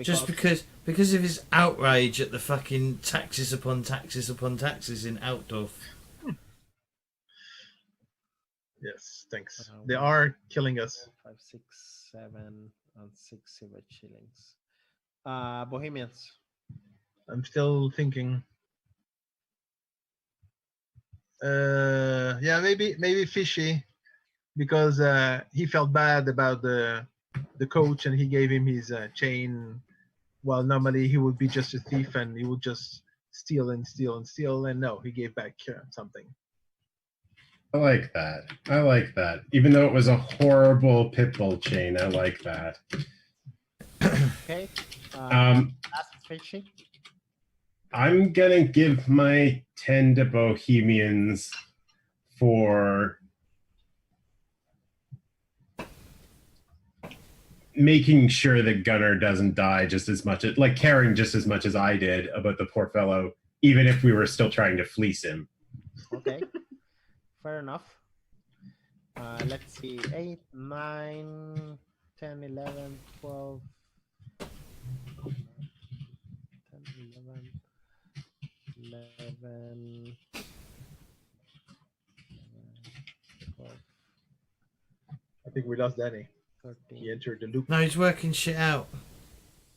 Just because of his outrage at the fucking taxes upon taxes upon taxes in Altdorf.
Yes, thanks. They are killing us.
5, 6, 7, and 6 silver shillings. Bohemians.
I'm still thinking. Yeah, maybe Fishy, because he felt bad about the coach and he gave him his chain. Well, normally he would be just a thief and he would just steal and steal and steal, and no, he gave back something.
I like that. I like that. Even though it was a horrible pitbull chain, I like that.
Okay.
Um,
Last Fishy.
I'm gonna give my 10 to Bohemians for making sure that Gunnar doesn't die just as much, like caring just as much as I did about the poor fellow, even if we were still trying to fleece him.
Okay. Fair enough. Let's see. 8, 9, 10, 11, 12. 10, 11, 12,
I think we lost Danny.
13.
He entered the loop.
No, he's working shit out.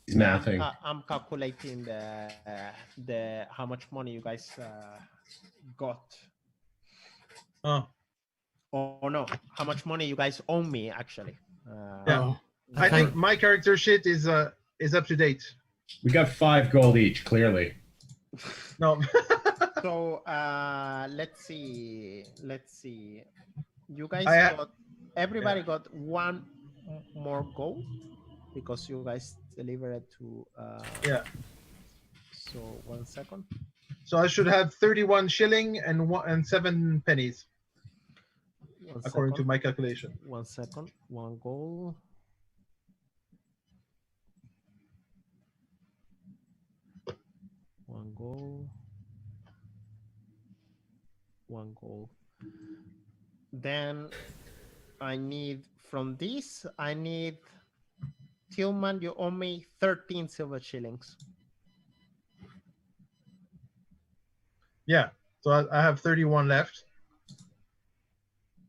He's mathing.
I'm calculating the how much money you guys got.
Oh,
Oh no, how much money you guys owe me actually.
Yeah.
Oh,
I
Okay.
think my character shit is up to date.
We got 5 gold each, clearly.
No.
So let's see. You guys
I-
got everybody got one more goal because you guys delivered it to.
Yeah.
So 1 second.
So I should have 31 shilling and 7 pennies, according to my calculation.
1 second. 1 goal. One goal. Then I need from this. I need Tilmann. You owe me 13 silver shillings.
Yeah. So I have 31 left.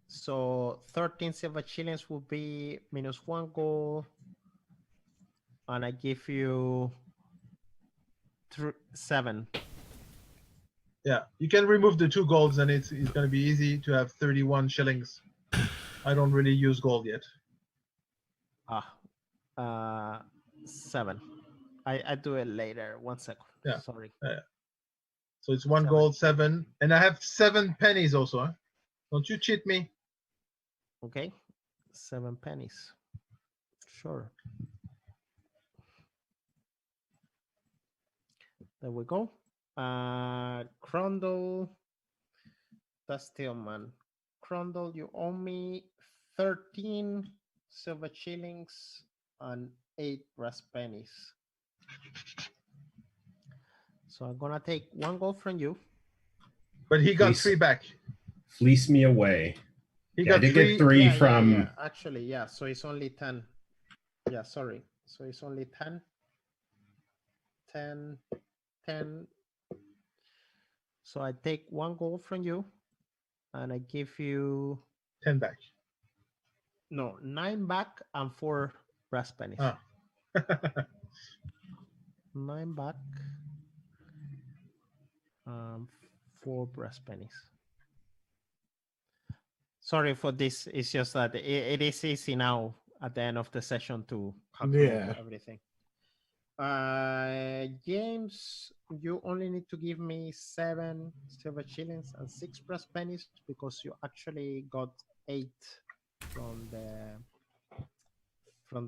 So 13 silver shillings will be minus 1 goal, and I give you 7.
Yeah. You can remove the 2 golds and it's going to be easy to have 31 shillings. I don't really use gold yet.
7. I do it later. 1 second.
Yeah.
Sorry.
So it's 1
7.
gold, 7. And I have 7 pennies also. Huh? Don't you cheat me.
Okay. 7 pennies. Sure. There we go. Chrundle That's Tilmann. Chrundle, you owe me 13 silver shillings and 8 brass pennies. So I'm gonna take 1 gold from you.
But he got
Please.
3 back.
Fleece me away.
He
Yeah, I
got
did
3.
get 3
Yeah,
from.
yeah. Actually, yeah. So it's only 10. Yeah, sorry. So it's only 10. 10. 10. So I take 1 gold from you, and I give you
10 back.
9 back and 4 brass pennies.
Oh.
9 back, 4 brass pennies. Sorry for this. It's just that it is easy now at the end of the session to calculate everything. James, you only need to give me 7 silver shillings and 6 brass pennies because you actually got 8 from the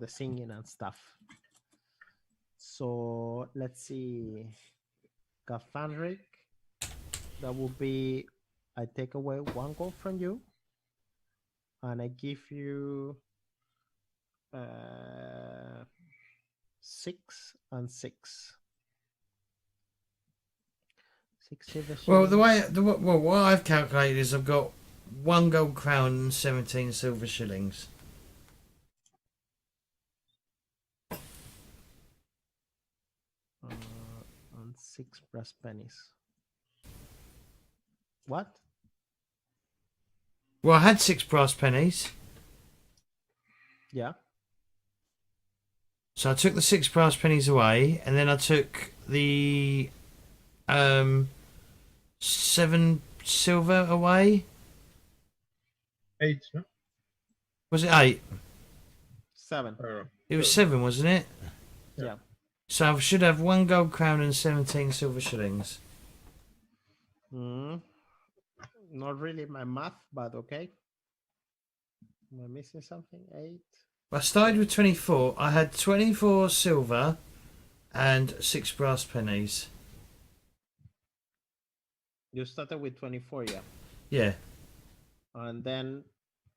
singing and stuff. So let's see. Gafanrik, that would be, I take away 1 gold from you, and I give you 6 and 6. 6 silver
Well,
shillings.
what I've calculated is I've got 1 gold crown and 17 silver shillings.
And 6 brass pennies. What?
Well, I had 6 brass pennies,
Yeah.
so I took the 6 brass pennies away, and then I took the 7 silver away.
8. No?
Was it 8?
7.
It was 7, wasn't it?
Yeah.
So I should have 1 gold crown and 17 silver shillings.
Not really my math, but okay. Am I missing something? 8.
I started with 24. I had 24 silver and 6 brass pennies.
You started with 24, yeah.
Yeah.
And then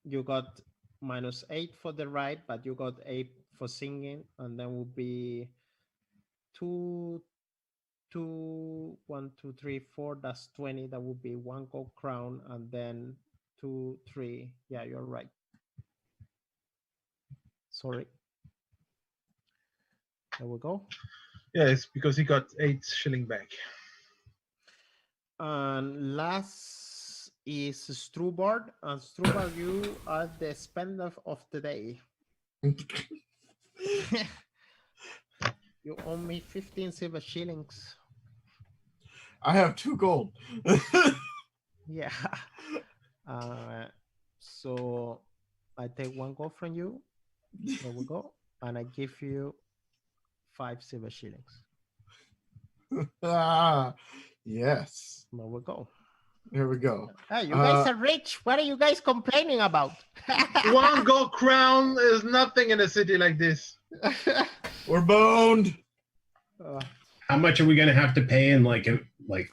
you got -8 for the ride, but you got 8 for singing, and then will be 2, 1, 2, 3, 4. That's 20. That would be 1 gold crown, and then 2, 3. Yeah, you're right. Sorry. There we go.
Yeah, it's because he got 8 shilling back.
And last is StrorBard, and StrorBard, you are the spender of the day. You owe me 15 silver shillings.
I have 2 gold.
Yeah. So I take 1 gold from you. There we go. And I give you 5 silver shillings.
Yes.
There we go.
Here we go.
Hey, you guys are rich. What are you guys complaining about?
1 gold crown is nothing in a city like this.
We're boned.
How much are we going to have to pay in like a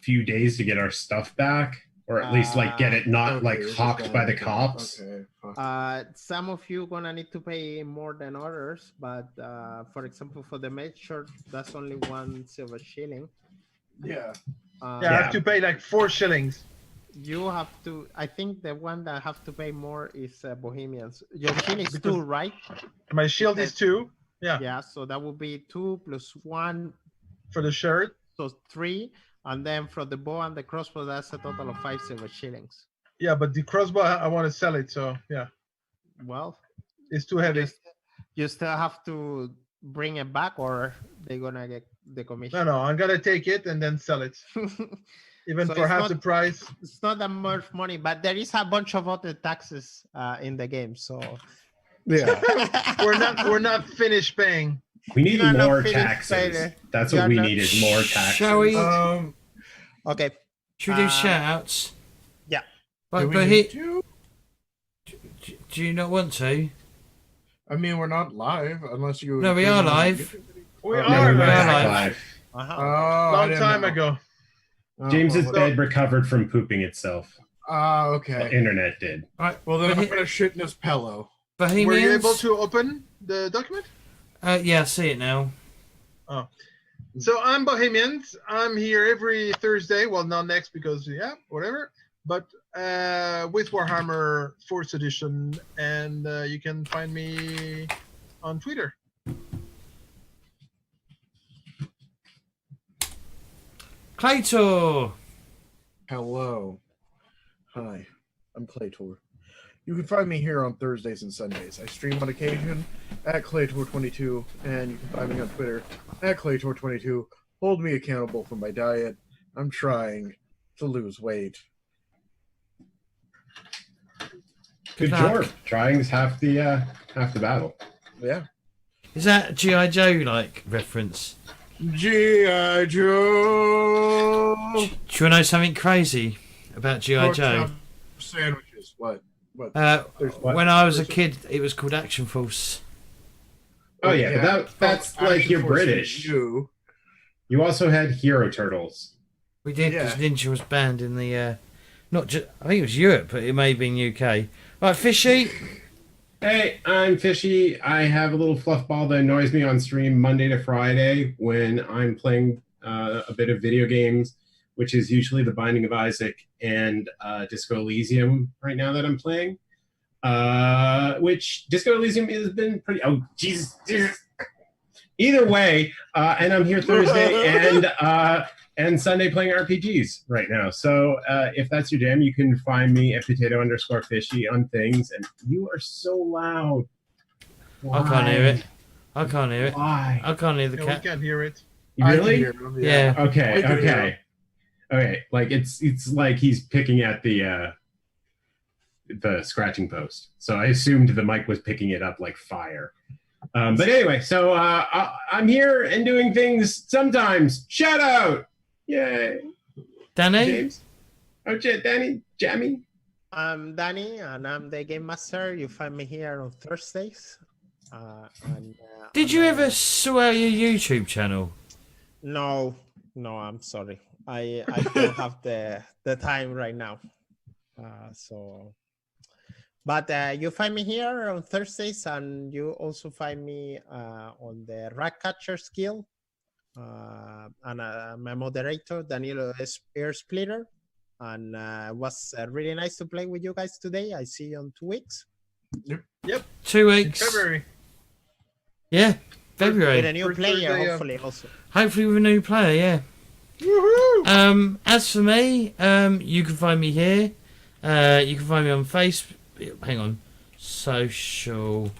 few days to get our stuff back, or at least like get it not
Okay,
like
we're just
hawked
gonna-
by the cops?
Okay. Fuck.
Some of you gonna need to pay more than others, but for example, for the mage shirt, that's only 1 silver shilling.
Yeah.
Yeah, I have to pay like 4 shillings.
You have to. I think the one that have to pay more is Bohemians. Your shield is
Because-
2, right?
My shield is 2 Yeah.
Yeah. So that would be 2 plus 1,
for the shirt.
so 3, and then for the bow and the crossbow, that's a total of 5 silver shillings.
Yeah, but the crossbow, I want to sell it. So yeah,
Well,
it's too heavy.
you still have to bring it back, or they're gonna get the commission.
No, I'm gonna take it and then sell it, even
So
for
it's
half
not-
the price.
It's not that much money, but there is a bunch of other taxes in the game. So
Yeah.
We're not finished paying.
We need
No, no,
more
finish
taxes.
later.
That's
You're
what we
not-
need is more taxes.
Shall we?
okay.
Should we do
Uh,
shout outs?
Yeah.
Do
But,
we
but
need
he,
to?
do you not want to?
I mean, we're not live unless you.
No, we are live.
We
Oh,
are
No, we were
live.
back
live.
live.
Oh, I
long
didn't
time
know.
ago.
Oh,
James's
well,
bed recovered from pooping itself. The
Okay.
internet did.
Right.
Well, then I'm gonna shit in his pillow.
Bohemians.
Were you able to open the document?
Yeah, I see it now.
So I'm Bohemians. I'm here every Thursday. Well, not next because whatever. But with Warhammer 4th edition, and you can find me on Twitter.
Claytor.
Hello. Hi. I'm Claytor. You can find me here on Thursdays and Sundays. I stream on occasion at Claytor22, and you can find me on Twitter at Claytor22. Hold me accountable for my diet. I'm trying to lose weight.
Good
luck.
job. Trying's half the battle.
Yeah.
Is that G.I. Joe like reference?
G.I. Joe.
Do you want to know something crazy about G.I.
Pork
Joe?
chop sandwiches. What? There's
When I was a kid, it was called Action Force.
Oh yeah, but that's like you're British.
You.
You also had Hero Turtles.
We did because Ninja was banned in the not just I think it was Europe, but it may have been UK. Right, Fishy.
Hey, I'm Fishy. I have a little fluff ball that annoys me on stream Monday to Friday when I'm playing a bit of video games, which is usually The Binding of Isaac and Disco Elysium right now that I'm playing. Which Disco Elysium has been pretty. Oh, Jesus. Either way, and I'm here Thursday and Sunday playing RPGs right now. So if that's your jam, you can find me at potato_fishy on things. And you are so loud. Why?
I can't hear it. I can't hear it.
Why?
I can't hear the
We
cat.
can't hear it.
You
I can
really?
hear him,
Yeah.
Okay.
I can hear
Okay. Okay. Like it's like he's picking at the scratching post. So I assumed the mic was picking it up like fire. But anyway, so I'm here and doing things sometimes. Shout out! Yay!
Danny?
James? Oh, Danny? Jammy?
I'm Danny, and I'm the Game Master. You find me here on Thursdays.
Did you ever swear your YouTube channel?
No, I'm sorry. I don't have the time right now. But you find me here on Thursdays, and you also find me on the Ratcatcher Skill. And I'm a moderator, Danilo Air Splitter. And it was really nice to play with you guys today. I see you in 2 weeks.
Yep.
2 weeks.
February.
Yeah,
With
February.
a new
First
player,
Thursday,
hopefully, also.
Hopefully with a new player, yeah.
Woohoo!
As for me, you can find me here. You can find me on Facebook. Hang on. Social.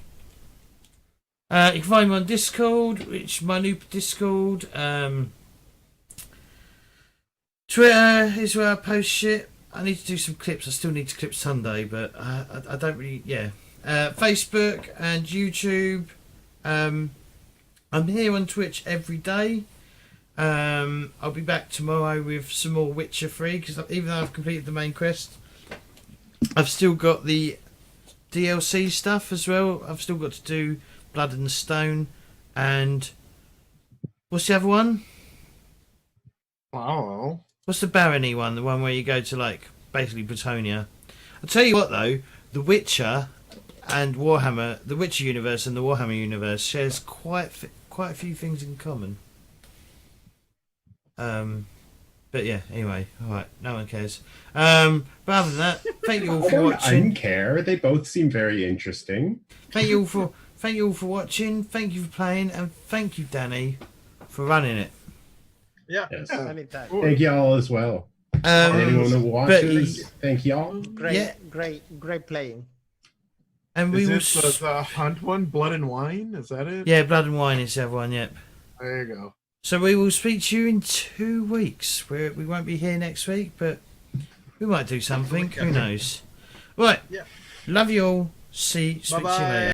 You can find me on Discord, which is my new Discord. Twitter is where I post shit. I need to do some clips. I still need to clip Sunday, but I don't really. Yeah. Facebook and YouTube. I'm here on Twitch every day. I'll be back tomorrow with some more Witcher 3 because even though I've completed the main quest, I've still got the DLC stuff as well. I've still got to do Blood and Stone and what's the other one?
I don't know.
What's the Barony one? The one where you go to like basically Bretonia. I'll tell you what though, The Witcher and Warhammer, the Witcher universe and the Warhammer universe shares quite a few things in common. But yeah, anyway, alright, no one cares. But other than that, thank you all
I
for
don't
watching.
uncare. They both seem very interesting.
Thank you all for watching, thank you for playing, and thank you, Danny, for running it.
Yeah.
Yes.
Anytime.
Thank y'all as well. Anyone that watches, thank y'all.
Great playing.
And we
Is
will
this the hunt one? Blood and Wine? Is that it?
yeah, Blood and Wine is the other one, yep.
There you go.
So we will speak to you in 2 weeks. We won't be here next week, but we might do something. Who knows? Right.
Yeah.
Love you all. Speak to you
Bye-bye.
later.